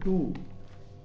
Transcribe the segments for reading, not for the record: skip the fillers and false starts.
2,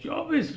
24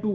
2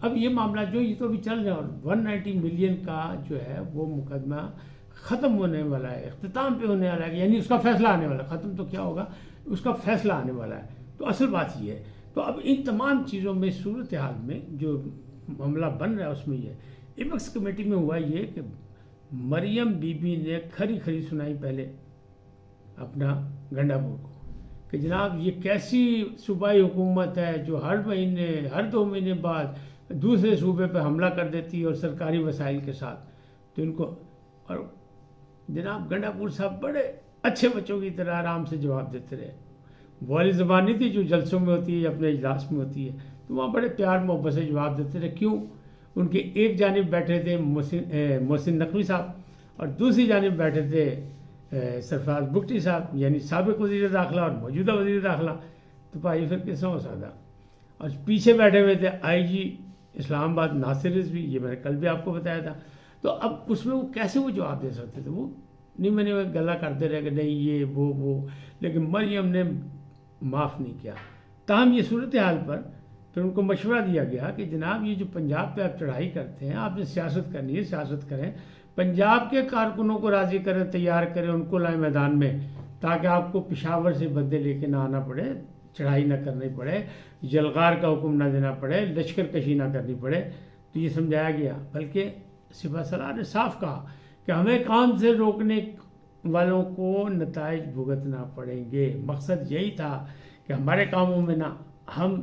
اب یہ معاملہ جو یہ تو ابھی چل رہا ہے، اور 190 ملین کا جو ہے وہ مقدمہ ختم ہونے والا ہے، اختتام پہ ہونے والا ہے، یعنی اس کا فیصلہ آنے والا ہے، ختم تو کیا ہوگا، اس کا فیصلہ آنے والا ہے۔ تو اصل بات یہ ہے، تو اب ان تمام چیزوں میں صورتحال میں جو معاملہ بن رہا ہے اس میں یہ ایپیکس کمیٹی میں ہوا یہ کہ مریم بی بی نے کھری کھری سنائی پہلے اپنا گنڈا پور کو کہ جناب یہ کیسی صوبائی حکومت ہے جو ہر مہینے ہر 2 مہینے بعد دوسرے صوبے پہ حملہ کر دیتی ہے اور سرکاری وسائل کے ساتھ۔ تو ان کو، اور جناب گنڈا پور صاحب بڑے اچھے بچوں کی طرح آرام سے جواب دیتے رہے، وہ والی زبان نہیں تھی جو جلسوں میں ہوتی ہے یا اپنے اجلاس میں ہوتی ہے، تو وہاں بڑے پیار محبت سے جواب دیتے رہے۔ کیوں؟ ان کے ایک جانب بیٹھے تھے محسن نقوی صاحب اور دوسری جانب بیٹھے تھے سرفراز بگٹی صاحب، یعنی سابق وزیر داخلہ اور موجودہ وزیر داخلہ۔ تو بھائی پھر کیسا ہو سکتا؟ اور پیچھے بیٹھے ہوئے تھے آئی جی اسلام آباد ناصر رضوی، یہ میں نے کل بھی آپ کو بتایا تھا۔ تو اب اس میں وہ کیسے وہ جواب دے سکتے تھے؟ وہ نہیں، میں نے گلا کرتے رہے کہ نہیں یہ وہ، لیکن مریم نے معاف نہیں کیا۔ تاہم یہ صورتحال پر پھر ان کو مشورہ دیا گیا کہ جناب یہ جو پنجاب پہ آپ چڑھائی کرتے ہیں، آپ نے سیاست کرنی ہے، سیاست کریں، پنجاب کے کارکنوں کو راضی کریں، تیار کریں، ان کو لائیں میدان میں، تاکہ آپ کو پشاور سے بدلے لے کے نہ آنا پڑے، چڑھائی نہ کرنی پڑے، جلغار کا حکم نہ دینا پڑے، لشکر کشی نہ کرنی پڑے۔ تو یہ سمجھایا گیا، بلکہ سپہ سالار نے صاف کہا کہ ہمیں کام سے روکنے والوں کو نتائج بھگتنا پڑیں گے۔ مقصد یہی تھا کہ ہمارے کاموں میں نہ ہم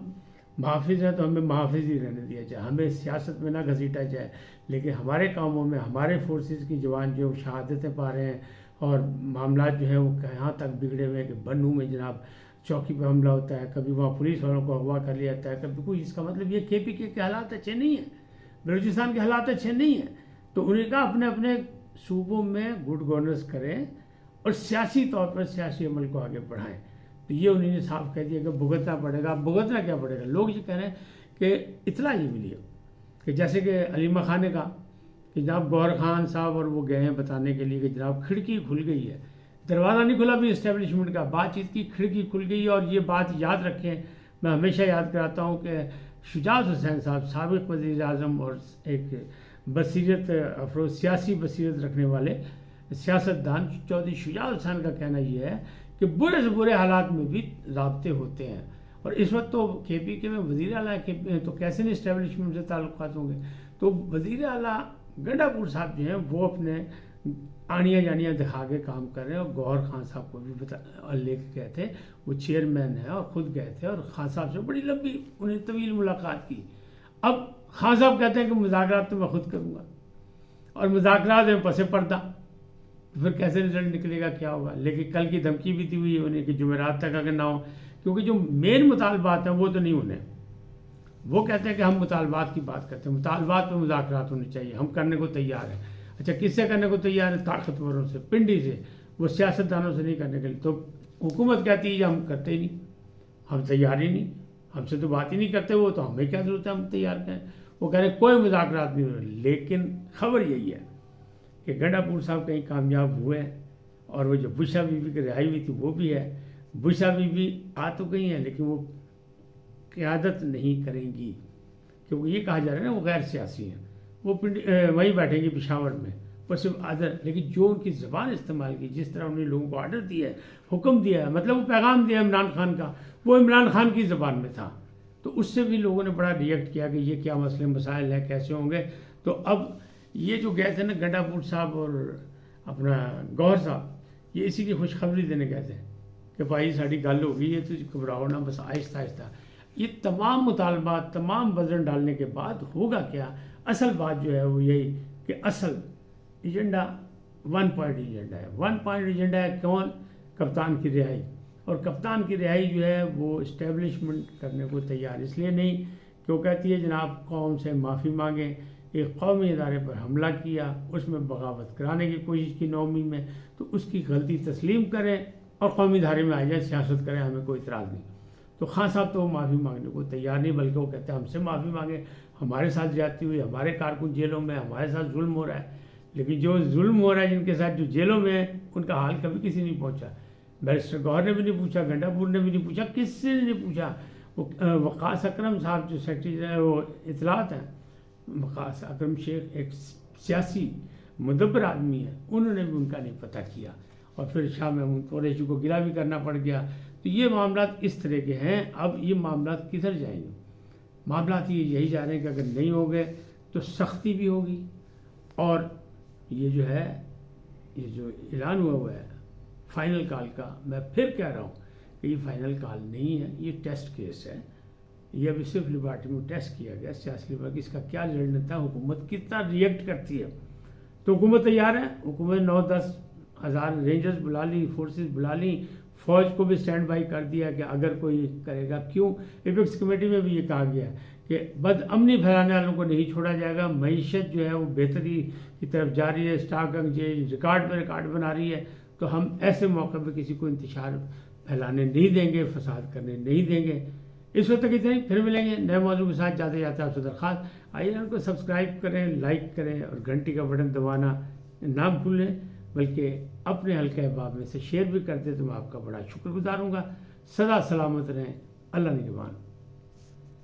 محافظ ہیں تو ہمیں محافظ ہی رہنے دیا جائے، ہمیں سیاست میں نہ گھسیٹا جائے، لیکن ہمارے کاموں میں ہمارے فورسز کی جوان جو شہادتیں پا رہے ہیں، اور معاملات جو ہیں وہ کہاں تک بگڑے ہوئے ہیں کہ بنوں میں جناب چوکی پہ حملہ ہوتا ہے، کبھی وہاں پولیس والوں کو اغوا کر لیا جاتا ہے، کبھی کوئی، اس کا مطلب یہ کے پی کے حالات اچھے نہیں ہیں، بلوچستان کے حالات اچھے نہیں ہیں۔ تو انہیں کہا اپنے اپنے صوبوں میں گڈ گورننس کریں اور سیاسی طور پر سیاسی عمل کو آگے بڑھائیں۔ تو یہ انہوں نے صاف کہہ دیا کہ بھگتنا پڑے گا۔ بھگتنا کیا پڑے گا؟ لوگ یہ کہہ رہے ہیں کہ اطلاع یہ ملی ہے کہ جیسے کہ علیمہ خان نے کہا کہ جناب گوہر خان صاحب اور وہ گئے ہیں بتانے کے لیے کہ جناب کھڑکی کھل گئی ہے، دروازہ نہیں کھلا بھی اسٹیبلشمنٹ کا، بات چیت کی کھڑکی کھل گئی ہے۔ اور یہ بات یاد رکھیں، میں ہمیشہ یاد کراتا ہوں کہ شجاعت حسین صاحب سابق وزیر اعظم اور ایک بصیرت افروز سیاسی بصیرت رکھنے والے سیاستدان چودھری شجاعت حسین کا کہنا یہ ہے کہ برے سے برے حالات میں بھی رابطے ہوتے ہیں، اور اس وقت تو کے پی کے میں وزیر اعلیٰ تو کیسے نہیں اسٹیبلشمنٹ سے تعلقات ہوں گے؟ تو وزیر اعلیٰ گنڈا پور صاحب جو ہیں وہ اپنے آنیاں جانیاں دکھا کے کام کر رہے ہیں، اور گوہر خان صاحب کو بھی لے کے گئے تھے، وہ چیئرمین ہیں اور خود گئے تھے، اور خان صاحب سے بڑی لمبی انہیں طویل ملاقات کی۔ اب خان صاحب کہتے ہیں کہ مذاکرات تو میں خود کروں گا، اور مذاکرات میں پس پردہ، پھر کیسے رزلٹ نکلے گا کیا ہوگا؟ لیکن کل کی دھمکی بھی دی ہوئی ہے انہیں کہ جمعرات تک اگر نہ ہو، کیونکہ جو مین مطالبات ہیں وہ تو نہیں ہونے، وہ کہتے ہیں کہ ہم مطالبات کی بات کرتے ہیں، مطالبات پہ مذاکرات ہونے چاہیے، ہم کرنے کو تیار ہیں۔ اچھا کس سے کرنے کو تیار ہے؟ طاقتوروں سے، پنڈی سے، وہ سیاستدانوں سے نہیں کرنے کے لیے۔ تو حکومت کہتی ہے کہ ہم کرتے ہی نہیں، ہم تیار ہی نہیں، ہم سے تو بات ہی نہیں کرتے وہ، تو ہمیں کیا ضرورت ہے ہم تیار کریں؟ وہ کہہ رہے ہیں کوئی مذاکرات نہیں ہو رہے۔ لیکن خبر یہی ہے کہ گنڈا پور صاحب کہیں کامیاب ہوئے ہیں، اور وہ جو بشا بی بی کی رہائی ہوئی تھی وہ بھی ہے۔ بشا بی بی آ تو گئی ہیں لیکن وہ قیادت نہیں کریں گی، کیونکہ یہ کہا جا رہا ہے نا وہ غیر سیاسی ہیں، وہ وہیں بیٹھیں گی پشاور میں، وہ صرف آدر، لیکن جو ان کی زبان استعمال کی، جس طرح انہوں نے لوگوں کو آرڈر دیا ہے، حکم دیا ہے، مطلب وہ پیغام دیا عمران خان کا، وہ عمران خان کی زبان میں تھا، تو اس سے بھی لوگوں نے بڑا ریئیکٹ کیا کہ یہ کیا مسئلے مسائل ہیں، کیسے ہوں گے۔ تو اب یہ جو گئے تھے نا گنڈا پور صاحب اور اپنا گوہر صاحب، یہ اسی کی خوشخبری دینے گئے تھے کہ بھائی ساری گل ہو گئی ہے، تو گھبراؤ نہ، بس آہستہ آہستہ۔ یہ تمام مطالبات، تمام وزن ڈالنے کے بعد ہوگا کیا؟ اصل بات جو ہے وہ یہی کہ اصل ایجنڈا 1 پوائنٹ ایجنڈا ہے۔ 1 پوائنٹ ایجنڈا ہے کون؟ کپتان کی رہائی، اور کپتان کی رہائی جو ہے وہ اسٹیبلشمنٹ کرنے کو تیار اس لیے نہیں کہ وہ کہتی ہے جناب قوم سے معافی مانگیں، ایک قومی ادارے پر حملہ کیا، اس میں بغاوت کرانے کی کوشش کی 9ویں میں، تو اس کی غلطی تسلیم کریں اور قومی ادارے میں آ جائیں، سیاست کریں، ہمیں کوئی اعتراض نہیں۔ تو خان صاحب تو وہ معافی مانگنے کو تیار نہیں، بلکہ وہ کہتے ہیں ہم سے معافی مانگیں، ہمارے ساتھ زیادتی ہوئی، ہمارے کارکن جیلوں میں، ہمارے ساتھ ظلم ہو رہا ہے۔ لیکن جو ظلم ہو رہا ہے، جن کے ساتھ جو جیلوں میں ہیں، ان کا حال کبھی کسی نہیں پہنچا۔ بیرسٹر گوہر نے بھی نہیں پوچھا، گنڈا پور نے بھی نہیں پوچھا، کسی نے نہیں پوچھا۔ وقاص اکرم صاحب جو سیکرٹری وہ اطلاعات ہیں، وقاص اکرم شیخ ایک سیاسی مدبر آدمی ہے، انہوں نے بھی ان کا نہیں پتہ کیا، اور پھر شاہ محمود قریشی کو گلہ بھی کرنا پڑ گیا. تو یہ معاملات اس طرح کے ہیں. اب یہ معاملات کدھر جائیں گے؟ معاملات یہی جا رہے ہیں کہ اگر نہیں ہو گئے تو سختی بھی ہوگی، اور یہ جو ہے یہ جو اعلان ہوا ہے فائنل کال کا، میں پھر کہہ رہا ہوں کہ یہ فائنل کال نہیں ہے، یہ ٹیسٹ کیس ہے. یہ ابھی صرف لیبارٹری میں ٹیسٹ کیا گیا سیاسی لیبارٹری، اس کا کیا رزلٹ تھا، حکومت کتنا ریئیکٹ کرتی ہے. تو حکومت تیار ہے، حکومت 9-10 ہزار رینجرز بلا لی، فورسز بلا لی، فوج کو بھی سٹینڈ بائی کر دیا کہ اگر کوئی کرے گا. کیوں؟ ایپیکس کمیٹی میں بھی یہ کہا گیا ہے کہ بد امنی پھیلانے والوں کو نہیں چھوڑا جائے گا. معیشت جو ہے وہ بہتری کی طرف جا رہی ہے، اسٹاک ایکسچینج ریکارڈ پہ ریکارڈ بنا رہی ہے، تو ہم ایسے موقع پہ کسی کو انتشار پھیلانے نہیں دیں گے، فساد کرنے نہیں دیں گے. اس وقت تک اتنے ہی، پھر ملیں گے نئے موضوع کے ساتھ. جاتے جاتے آپ سے درخواست آئیے ان کو سبسکرائب کریں، لائک کریں، اور گھنٹی کا بٹن دبانا نہ بھولیں، بلکہ اپنے حلقہ احباب میں سے شیئر بھی کرتے تو میں آپ کا بڑا شکر گزار ہوں گا. سدا سلامت رہیں، اللہ نگہبان.